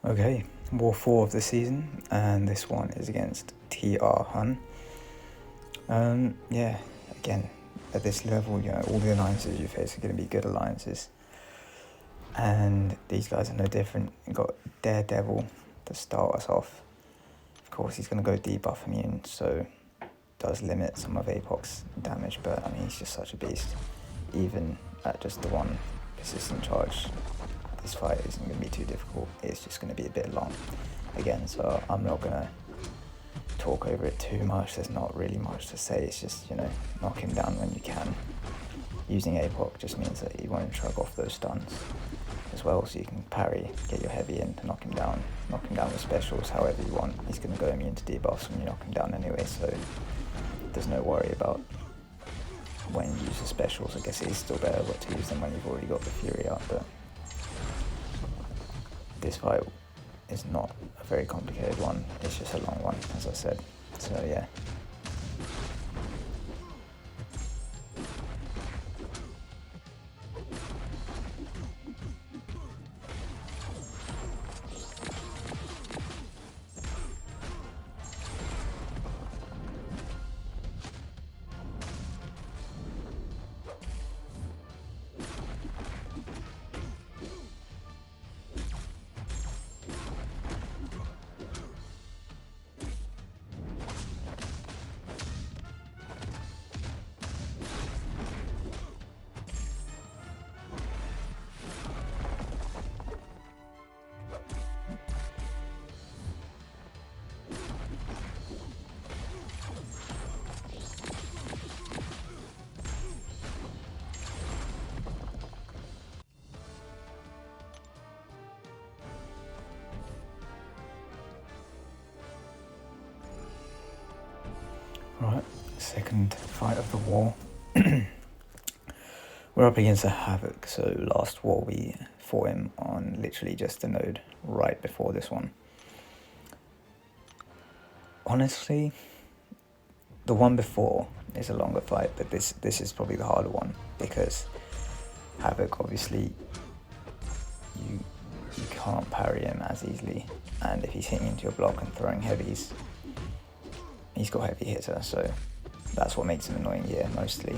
Okay, War 4 of the season, and this one is against TRHUN. Yeah, again, at this level, all the alliances you face are going to be good alliances. And these guys are no different. You've got Daredevil to start us off. Of course, he's going to go debuff immune, so does limit some of Apoc's damage, but I mean, he's just such a beast. Even at just the one persistent charge, this fight isn't going to be too difficult. It's just going to be a bit long again, so I'm not going to talk over it too much. There's not really much to say. It's just, knock him down when you can. Using Apoc just means that you won't shrug off those stuns as well, so you can parry, get your heavy in to knock him down with specials however you want. He's going to go immune to debuffs when you knock him down anyway, so there's no worry about when you use the specials. I guess it is still better to use them when you've already got the Fury out, but this fight is not a very complicated one. It's just a long one, as I said. So yeah. Right, second fight of the war. We're up against a Havok, so last war we fought him on literally just the node right before this one. Honestly, the one before is a longer fight, but this is probably the harder one, because Havok, obviously, you can't parry him as easily, and if he's hitting into your block and throwing heavies, he's got heavy hitter, so that's what makes him annoying here mostly.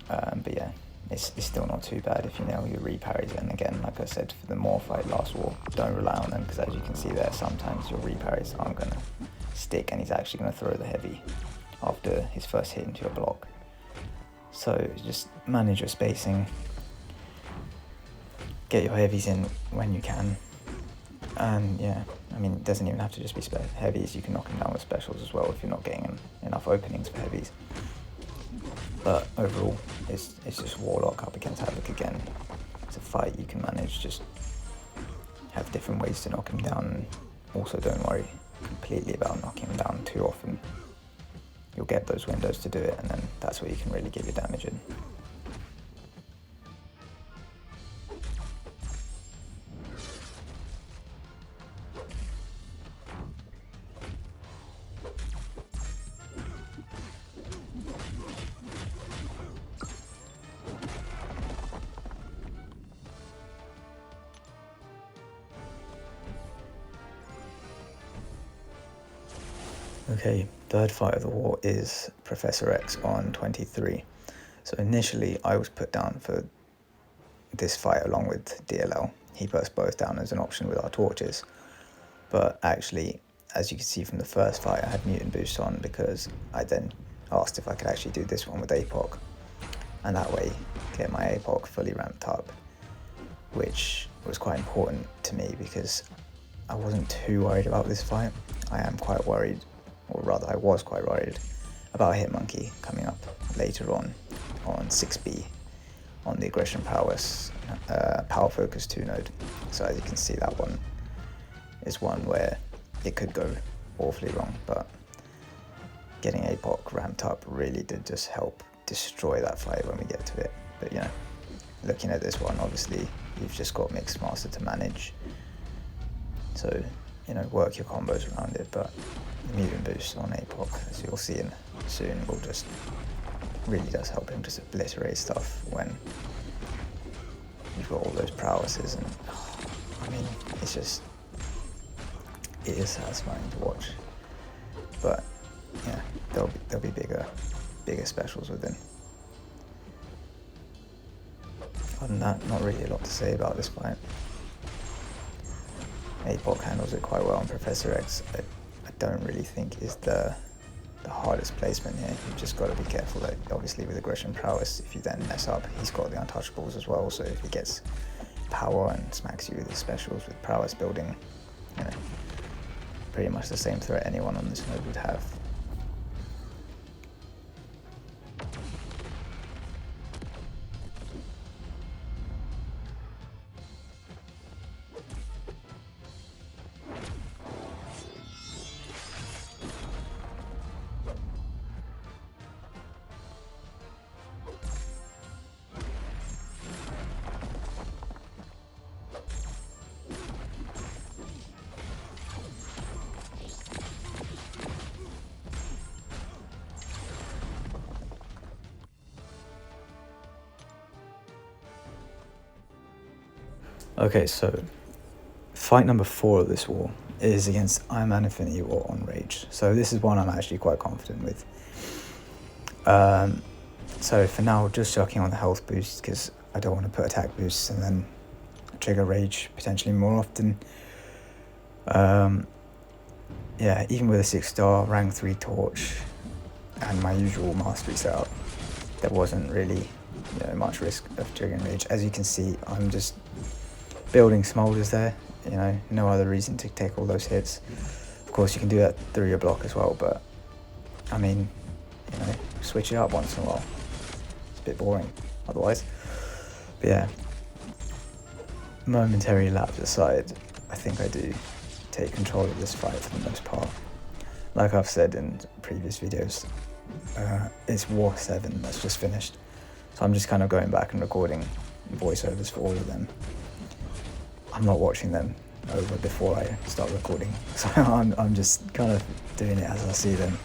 But yeah, it's still not too bad if you nail your re-parries. And again, like I said, for the Maw fight last war, don't rely on them, because as you can see there, sometimes your re-parries aren't going to stick and he's actually going to throw the heavy after his first hit into your block. So just manage your spacing, get your heavies in when you can, and yeah, I mean, it doesn't even have to just be heavies. You can knock him down with specials as well if you're not getting enough openings for heavies. But overall, it's just Warlock up against Havok again. It's a fight you can manage, just have different ways to knock him down. Also, don't worry completely about knocking him down too often. You'll get those windows to do it, and then that's where you can really get your damage in. Okay, third fight of the war is Professor X on 23. So initially I was put down for this fight along with DLL. He put us both down as an option with our torches. But actually, as you can see from the first fight, I had mutant boost on because I then asked if I could actually do this one with Apoc. And that way get my Apoc fully ramped up, which was quite important to me because I wasn't too worried about this fight. I am quite worried, or rather I was quite worried about a Hitmonkey coming up later on 6B on the aggression prowess power focus 2 node. So as you can see, that one is one where it could go awfully wrong, but getting Apoc ramped up really did just help destroy that fight when we get to it. But looking at this one, obviously you've just got Mixed Master to manage, so work your combos around it. But the mutant boost on Apoc, as you'll see soon, will just really does help him just obliterate stuff when you've got all those prowesses. And I mean, it is satisfying to watch. But yeah, there'll be bigger specials within. Other than that, not really a lot to say about this fight. Apoc handles it quite well, and Professor X, I don't really think is the hardest placement here. You've just got to be careful that, obviously, with aggression prowess, if you then mess up, he's got the untouchables as well, so if he gets power and smacks you with his specials with prowess building, you know, pretty much the same threat anyone on this node would have. Okay, so fight number 4 of this war is against Iron Infinity War on Rage. So this is one I'm actually quite confident with. So for now, just chucking on the health boost because I don't want to put attack boosts and then trigger Rage potentially more often. Yeah, even with a 6-star rank 3 torch and my usual mastery setup, there wasn't really, you know, much risk of triggering Rage. As you can see, I'm just building smolders there, you know, no other reason to take all those hits. Of course, you can do that through your block as well, but I mean, you know, switch it up once in a while. It's a bit boring otherwise. But yeah, momentary lapse aside, I think I do take control of this fight for the most part. Like I've said in previous videos, it's War 7 that's just finished, so I'm just kind of going back and recording voiceovers for all of them. I'm not watching them over before I start recording, so I'm just kind of doing it as I see them,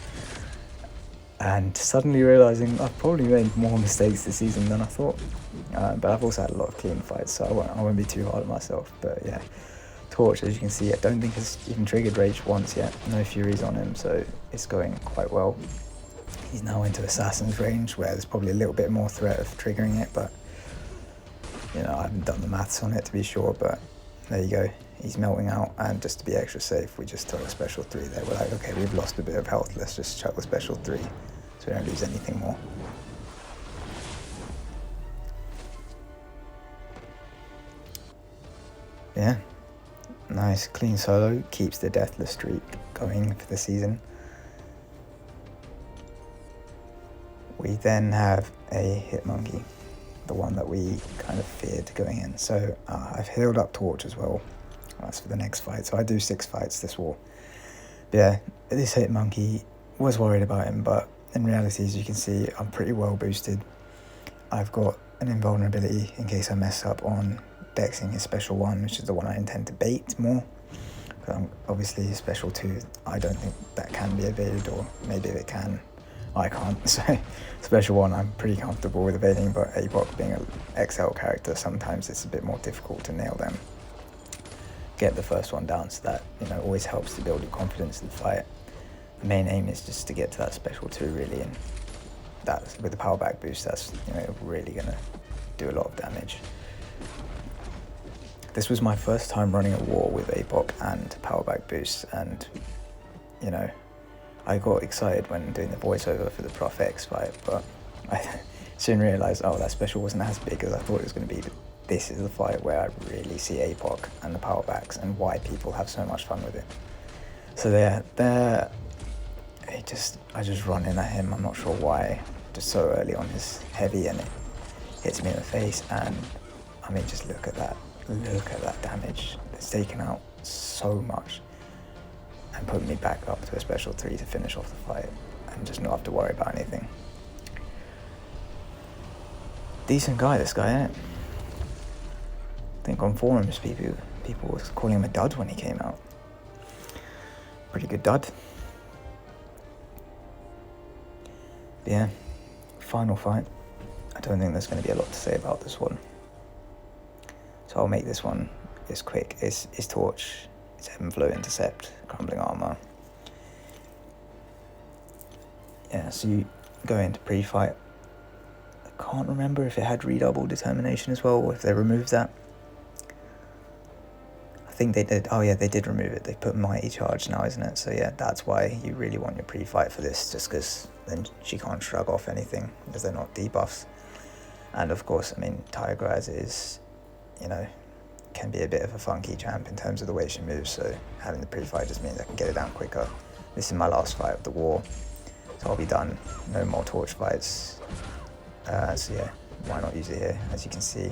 and suddenly realizing I've probably made more mistakes this season than I thought, but I've also had a lot of clean fights, so I won't be too hard on myself. But yeah, Torch, as you can see, I don't think has even triggered Rage once yet. No Furies on him, so it's going quite well. He's now into Assassin's range, where there's probably a little bit more threat of triggering it, but you know, I haven't done the maths on it to be sure, but there you go. He's melting out, and just to be extra safe, we just throw a special 3 there. We're like, okay, we've lost a bit of health, let's just chuck the special 3 so we don't lose anything more. Yeah, nice clean solo, keeps the deathless streak going for the season. We then have a hit monkey, the one that we kind of feared going in. So I've healed up Torch as well. That's for the next fight. So I do 6 fights this war. But yeah, this hit monkey, was worried about him, but in reality, as you can see, I'm pretty well boosted. I've got an invulnerability in case I mess up on dexing his special 1, which is the one I intend to bait more. Obviously his special 2, I don't think that can be evaded, or maybe if it can, I can't. So special 1 I'm pretty comfortable with evading, but Apoc being an XL character, sometimes it's a bit more difficult to nail them. Get the first one down, so that, you know, always helps to build your confidence in the fight. The main aim is just to get to that special 2 really, and that with the power back boost, that's, you know, really gonna do a lot of damage. This was my first time running a war with Apoc and power back boost, and you know, I got excited when doing the voiceover for the Prof X fight, but I soon realised, oh, that special wasn't as big as I thought it was going to be. But this is the fight where I really see Apoc and the power backs and why people have so much fun with it. So I just run in at him. I'm not sure why. Just so early on his heavy, and it hits me in the face. And I mean, just look at that. Look at that damage. It's taken out so much, and put me back up to a special 3 to finish off the fight and just not have to worry about anything. Decent guy, this guy, isn't it? I think on forums people was calling him a dud when he came out. Pretty good dud. But yeah, final fight. I don't think there's going to be a lot to say about this one, so I'll make this one it's quick. It's torch, it's ebb and flow intercept, crumbling armor. Yeah, so you go into pre-fight. I can't remember if it had redouble determination as well, or if they removed that. I think they did. Oh yeah, they did remove it. They put mighty charge now, isn't it? So yeah, that's why you really want your pre-fight for this, just because then she can't shrug off anything, because they're not debuffs. And of course, I mean, Tigra as it is, you know, can be a bit of a funky champ in terms of the way she moves, so having the pre-fight just means I can get it down quicker. This is my last fight of the war, so I'll be done. No more torch fights. So yeah, why not use it here? As you can see,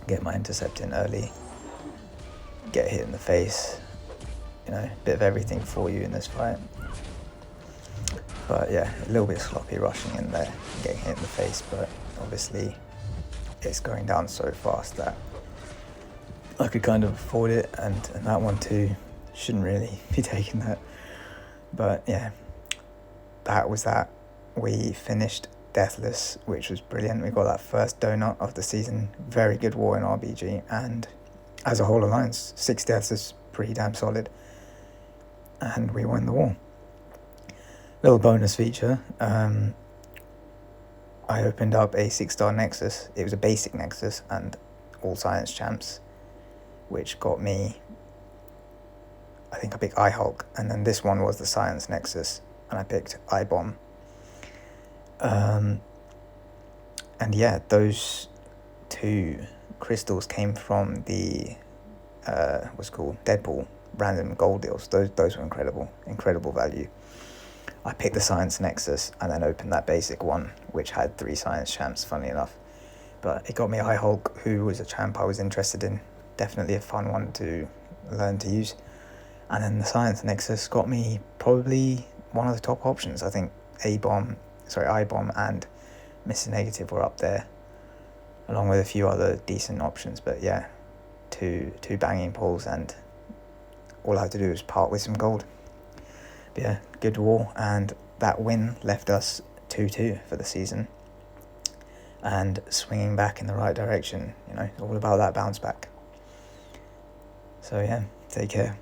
get my intercept in early, get hit in the face, you know, a bit of everything for you in this fight. But yeah, a little bit sloppy rushing in there, getting hit in the face, but obviously it's going down so fast that I could kind of afford it, and that one too, shouldn't really be taking that. But yeah, that was that. We finished deathless, which was brilliant. We got that first donut of the season. Very good war in RBG, and as a whole alliance, 6 deaths is pretty damn solid, and we won the war. Little bonus feature, I opened up a 6-star nexus. It was a basic nexus and all science champs, which got me, I think I picked iHulk, and then this one was the science nexus, and I picked iBomb. And yeah, those 2 crystals came from the what's it called, Deadpool random gold deals. Those were incredible value. I picked the science nexus and then opened that basic one, which had 3 science champs, funnily enough. But it got me iHulk, who was a champ I was interested in. Definitely a fun one to learn to use. And then the science nexus got me probably one of the top options. I think iBomb and Mr. Negative were up there, along with a few other decent options. But yeah, two banging pulls, and all I had to do was part with some gold. But yeah, good war, and that win left us 2-2 for the season, and swinging back in the right direction. You know, all about that bounce back. So yeah, take care.